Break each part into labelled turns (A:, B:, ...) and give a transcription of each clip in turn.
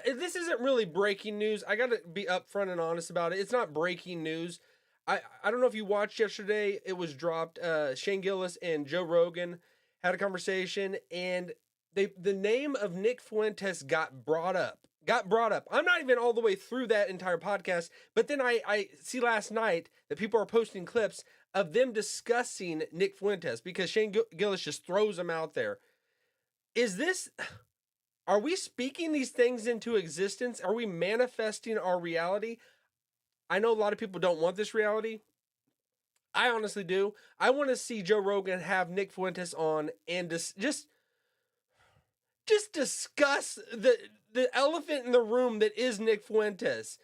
A: This isn't really breaking news. I got to be upfront and honest about it. It's not breaking news. I don't know if you watched yesterday. It was dropped. Shane Gillis and Joe Rogan had a conversation, and the name of Nick Fuentes got brought up. I'm not even all the way through that entire podcast, but then I see last night that people are posting clips of them discussing Nick Fuentes because Shane Gillis just throws him out there. Are we speaking these things into existence? Are we manifesting our reality? I know a lot of people don't want this reality. I honestly do. I want to see Joe Rogan have Nick Fuentes on and just discuss the elephant in the room that is Nick Fuentes.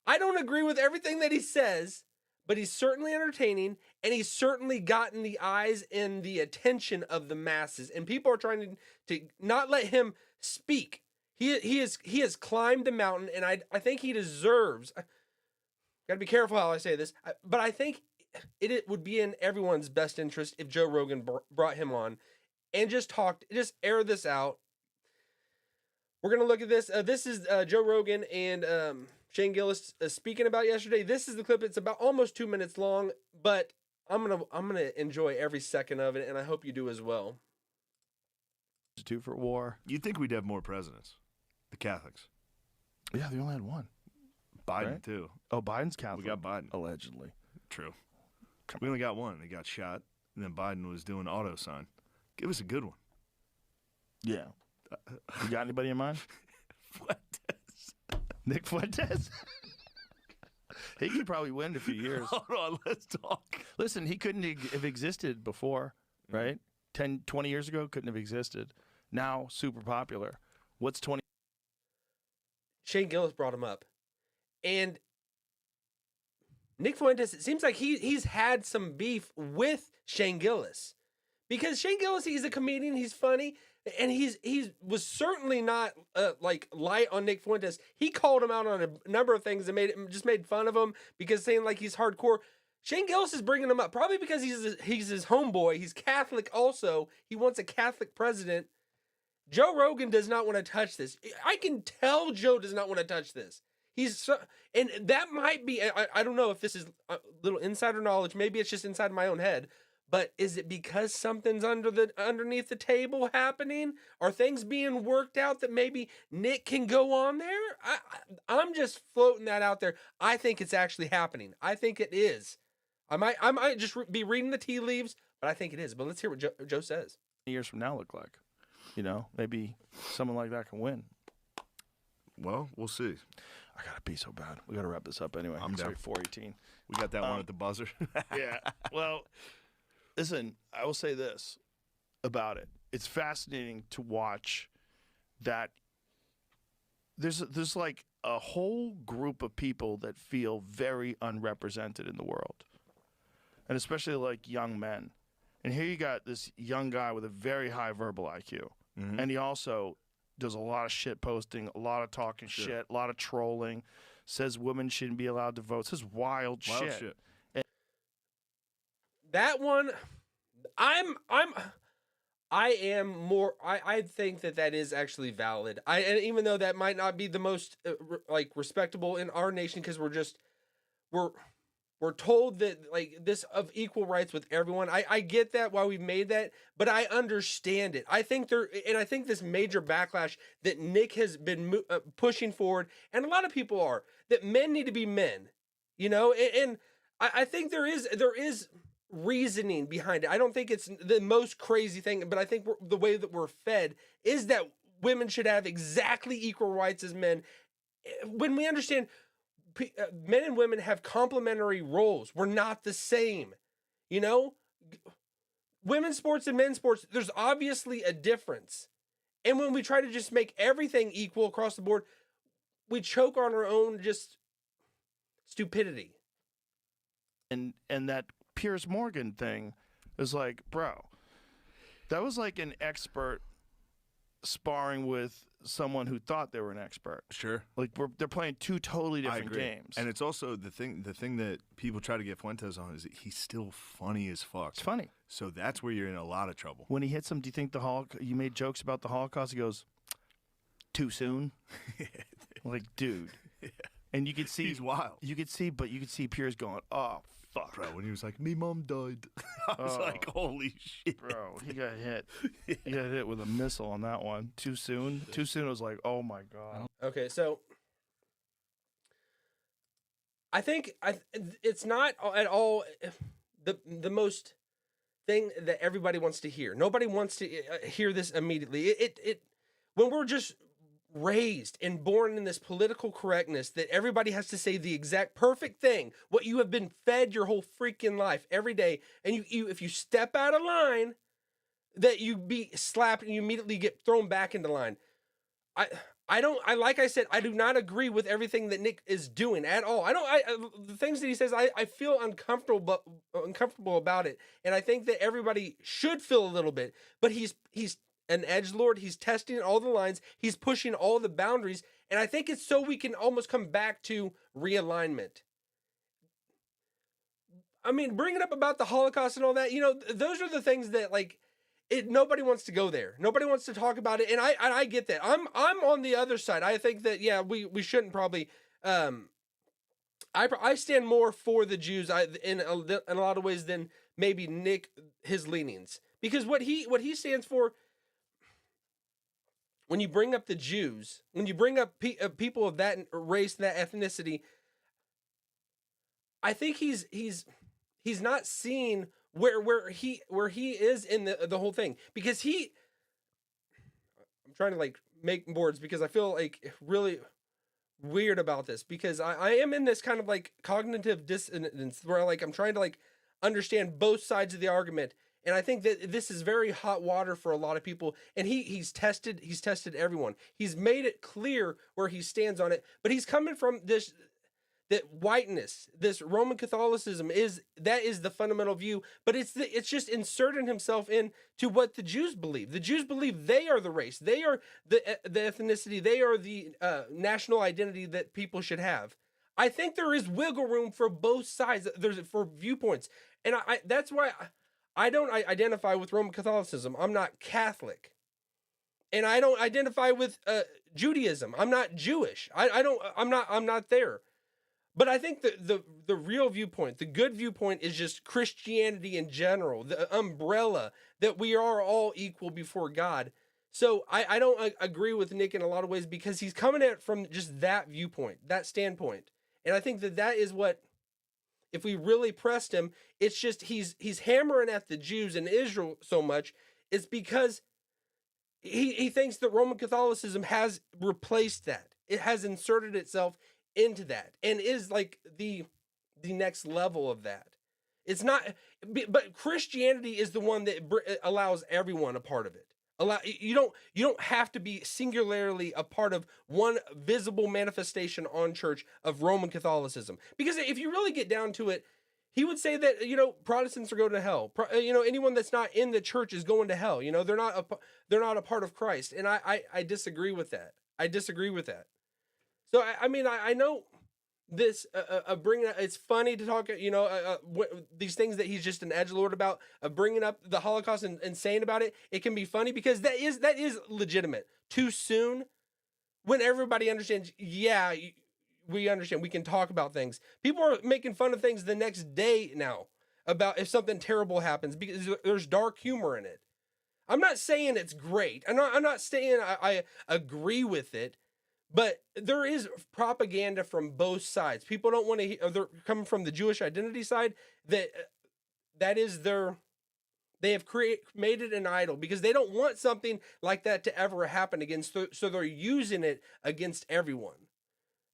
A: I don't agree with everything that he says, but he's certainly entertaining, and he's certainly gotten the eyes and the attention of the masses. And people are trying to not let him speak. He has climbed the mountain, and I think he deserves. Got to be careful how I say this, but I think it would be in everyone's best interest if Joe Rogan brought him on and just air this out. We're gonna look at this. This is Joe Rogan and Shane Gillis speaking about yesterday. This is the clip. It's about almost 2 minutes long, but I'm gonna enjoy every second of it, and I hope you do as well.
B: Two for war.
C: You'd think we'd have more presidents, the Catholics.
B: Yeah, they only had one.
C: Biden
B: right?
C: too.
B: Oh, Biden's Catholic.
C: We got Biden.
B: Allegedly.
C: True. We only got one. He got shot, and then Biden was doing auto sign. Give us a good one.
B: Yeah. You got anybody in mind?
C: Fuentes.
B: Nick Fuentes? He could probably win in a few years.
C: Hold on, let's talk.
B: Listen, he couldn't have existed before, right? 10, 20 years ago, couldn't have existed. Now, super popular. What's 20?
A: Shane Gillis brought him up. And Nick Fuentes, it seems like he's had some beef with Shane Gillis. Because Shane Gillis, he's a comedian, he's funny, and he was certainly not like light on Nick Fuentes. He called him out on a number of things and made fun of him because saying like he's hardcore. Shane Gillis is bringing him up probably because he's his homeboy. He's Catholic also. He wants a Catholic president. Joe Rogan does not want to touch this. I can tell Joe does not want to touch this. And that might be, I don't know if this is a little insider knowledge. Maybe it's just inside my own head. But is it because something's underneath the table happening? Are things being worked out that maybe Nick can go on there? I'm just floating that out there. I think it's actually happening. I think it is. I might just be reading the tea leaves, but I think it is. But let's hear what Joe says.
B: Years from now look like? You know, maybe someone like that can win.
C: Well, we'll see.
B: I gotta pee so bad. We gotta wrap this up anyway.
C: I'm down.
B: 4:18.
C: We got that one at the buzzer.
B: Yeah. Well, listen, I will say this about it. It's fascinating to watch that there's like a whole group of people that feel very unrepresented in the world. And especially like young men. And here you got this young guy with a very high verbal IQ. Mm-hmm. And he also does a lot of shit posting, a lot of talking shit, a lot of trolling, says women shouldn't be allowed to vote, says wild shit.
A: That one, I think that is actually valid. And even though that might not be the most like respectable in our nation, because we're told that like this of equal rights with everyone. I get that why we've made that, but I understand it. I think this major backlash that Nick has been pushing forward, and a lot of people are, that men need to be men, you know, and I think there is reasoning behind it. I don't think it's the most crazy thing, but I think the way that we're fed is that women should have exactly equal rights as men. When we understand men and women have complementary roles, we're not the same, you know. Women's sports and men's sports, there's obviously a difference, and when we try to just make everything equal across the board, we choke on our own just stupidity.
B: And that Piers Morgan thing is like, bro, that was like an expert sparring with someone who thought they were an expert.
C: Sure.
B: Like they're playing two totally different games.
C: And it's also the thing that people try to get Fuentes on is that he's still funny as fuck.
B: It's funny.
C: So that's where you're in a lot of trouble.
B: When he hits him, do you think you made jokes about the Holocaust? He goes, too soon. Like, dude. And you could see
C: He's wild.
B: You could see Piers going, "Oh fuck,
C: Bro, when he was like, me mom died. I was
B: Oh.
C: like, holy shit.
B: bro." He got hit. He got hit with a missile on that one. Too soon. Too soon. I was like, "Oh my god."
A: Okay, so I think it's not at all the most thing that everybody wants to hear. Nobody wants to hear this immediately. It when we're just raised and born in this political correctness that everybody has to say the exact perfect thing, what you have been fed your whole freaking life every day, and you if you step out of line, that you be slapped and you immediately get thrown back into line. Like I said, I do not agree with everything that Nick is doing at all. The things that he says, I feel uncomfortable about it. And I think that everybody should feel a little bit, but he's an edgelord. He's testing all the lines. He's pushing all the boundaries. And I think it's so we can almost come back to realignment. I mean, bringing up about the Holocaust and all that, those are the things that nobody wants to go there. Nobody wants to talk about it, and I get that. I'm on the other side. I think that we shouldn't probably. I stand more for the Jews in a lot of ways than maybe Nick his leanings, because what he stands for. When you bring up the Jews, when you bring up people of that race, that ethnicity, I think he's not seeing where he is in the whole thing, because I'm trying to make boards because I feel really weird about this, because I am in this kind of cognitive dissonance where I'm trying to understand both sides of the argument. And I think that this is very hot water for a lot of people. And he's tested everyone. He's made it clear where he stands on it, but he's coming from that whiteness, this Roman Catholicism is the fundamental view, but it's just inserting himself into what the Jews believe. The Jews believe they are the race, they are the ethnicity, they are the national identity that people should have. I think there is wiggle room for both sides. There's for viewpoints, and that's why I don't identify with Roman Catholicism. I'm not Catholic, and I don't identify with Judaism. I'm not Jewish. I'm not there. But I think the real viewpoint, the good viewpoint, is just Christianity in general, the umbrella that we are all equal before God. So I don't agree with Nick in a lot of ways, because he's coming at it from just that viewpoint, that standpoint. And I think that is what, if we really pressed him, it's just he's hammering at the Jews and Israel so much. It's because he thinks that Roman Catholicism has replaced that. It has inserted itself into that and is the next level of that. It's not, but Christianity is the one that allows everyone a part of it. You don't have to be singularly a part of one visible manifestation on church of Roman Catholicism, because if you really get down to it, he would say that Protestants are going to hell. Anyone that's not in the church is going to hell. They're not a part of Christ, and I disagree with that. So I know this bringing up, it's funny to talk these things that he's just an edgelord about, bringing up the Holocaust and saying about it. It can be funny because that is legitimate. Too soon, when everybody understands, we understand, we can talk about things. People are making fun of things the next day now about if something terrible happens, because there's dark humor in it. I'm not saying it's great. I'm not saying I agree with it. But there is propaganda from both sides. People don't want to hear, they're coming from the Jewish identity side, that is they have made it an idol, because they don't want something like that to ever happen again. So they're using it against everyone.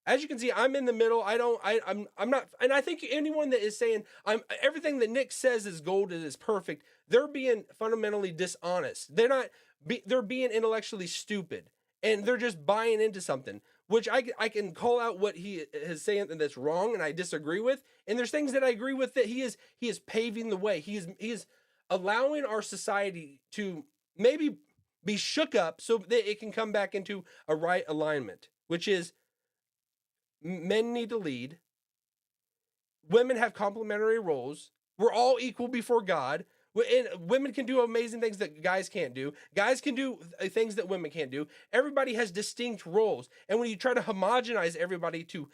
A: As you can see, I'm in the middle. I'm not, and I think anyone that is saying everything that Nick says is gold, is perfect, they're being fundamentally dishonest. They're being intellectually stupid. And they're just buying into something, which I can call out what he is saying that's wrong and I disagree with. And there's things that I agree with that he is paving the way. He is allowing our society to maybe be shook up so that it can come back into a right alignment, which is men need to lead. Women have complementary roles. We're all equal before God. And women can do amazing things that guys can't do. Guys can do things that women can't do. Everybody has distinct roles. And when you try to homogenize everybody to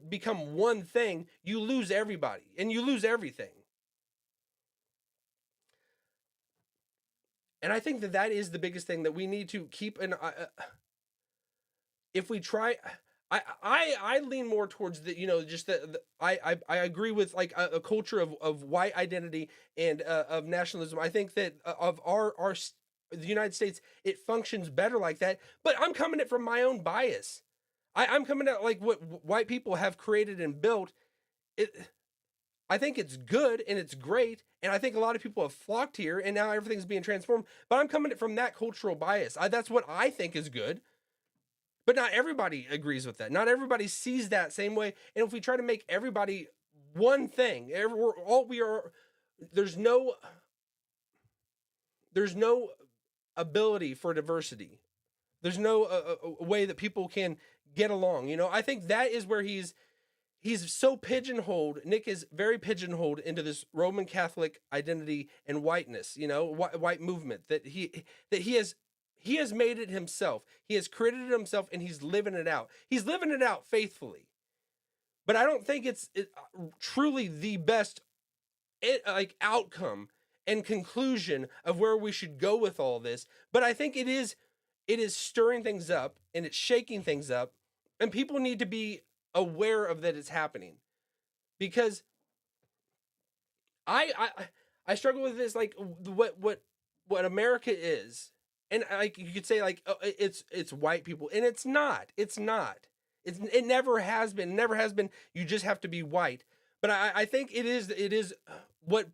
A: become one thing, you lose everybody and you lose everything. And I think that is the biggest thing that we need to keep an if we try. I lean more towards the, just I agree with like a culture of white identity and of nationalism. I think that of the United States, it functions better like that. But I'm coming at it from my own bias. I'm coming at like what white people have created and built. I think it's good and it's great, and I think a lot of people have flocked here, and now everything's being transformed. But I'm coming at it from that cultural bias. That's what I think is good. But not everybody agrees with that. Not everybody sees that same way. And if we try to make everybody one thing, there's no ability for diversity. There's no way that people can get along. I think that is where he's so pigeonholed. Nick is very pigeonholed into this Roman Catholic identity and whiteness, white movement that he has made it himself. He has created it himself, and he's living it out. He's living it out faithfully. But I don't think it's truly the best outcome and conclusion of where we should go with all this. But I think it is stirring things up, and it's shaking things up, and people need to be aware of that it's happening. Because I struggle with this, like what America is. And like you could say, like, oh, it's white people, and it's not. It never has been. Never has been. You just have to be white. But I think it is what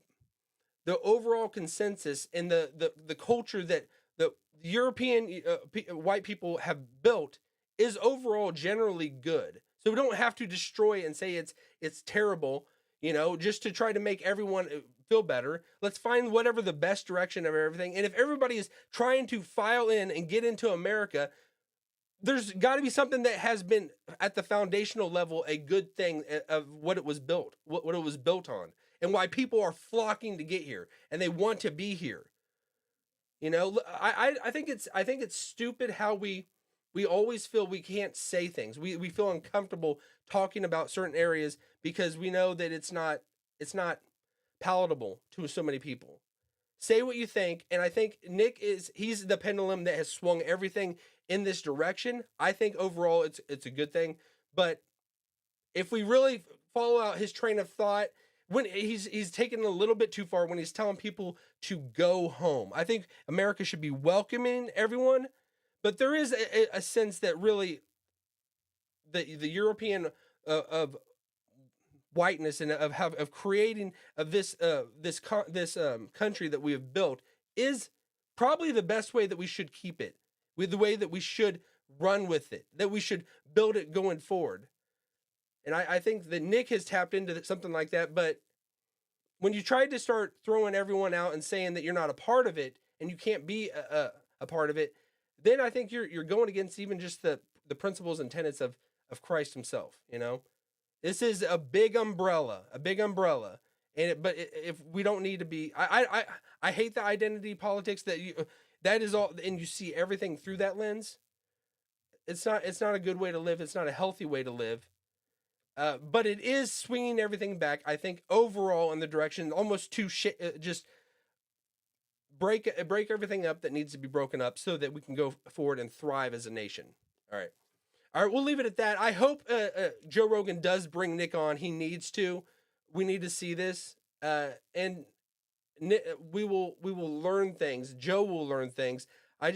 A: the overall consensus and the culture that the European white people have built is overall generally good. So we don't have to destroy and say it's terrible, just to try to make everyone feel better. Let's find whatever the best direction of everything. And if everybody is trying to file in and get into America, there's got to be something that has been at the foundational level a good thing of what it was built, what it was built on, and why people are flocking to get here and they want to be here. I think it's stupid how we always feel we can't say things. We feel uncomfortable talking about certain areas because we know that it's not palatable to so many people. Say what you think, and I think he's the pendulum that has swung everything in this direction. I think overall it's a good thing, but if we really follow out his train of thought, when he's taken a little bit too far when he's telling people to go home. I think America should be welcoming everyone, but there is a sense that really the European of whiteness and of creating of this country that we have built is probably the best way that we should keep it, with the way that we should run with it, that we should build it going forward. And I think that Nick has tapped into something like that. But when you try to start throwing everyone out and saying that you're not a part of it and you can't be a part of it, then I think you're going against even just the principles and tenets of Christ himself. This is a big umbrella. But if we don't need to be, I hate the identity politics that is all, and you see everything through that lens. It's not a good way to live. It's not a healthy way to live. But it is swinging everything back, I think, overall in the direction almost to just break everything up that needs to be broken up so that we can go forward and thrive as a nation. All right, we'll leave it at that. I hope Joe Rogan does bring Nick on. He needs to. We need to see this, and we will learn things. Joe will learn things. I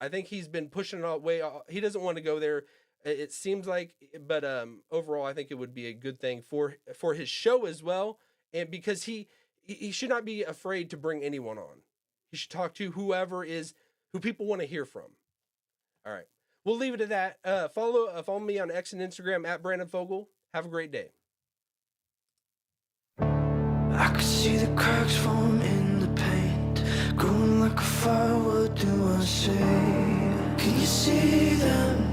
A: think he's been pushing it away. He doesn't want to go there. It seems like, but overall, I think it would be a good thing for his show as well, and because he should not be afraid to bring anyone on. He should talk to who people want to hear from. All right, we'll leave it at that. Follow me on X and Instagram at Brandon Fogel. Have a great day.
D: I could see the cracks form in the paint, growing like a fire. What do I say? Can you see them?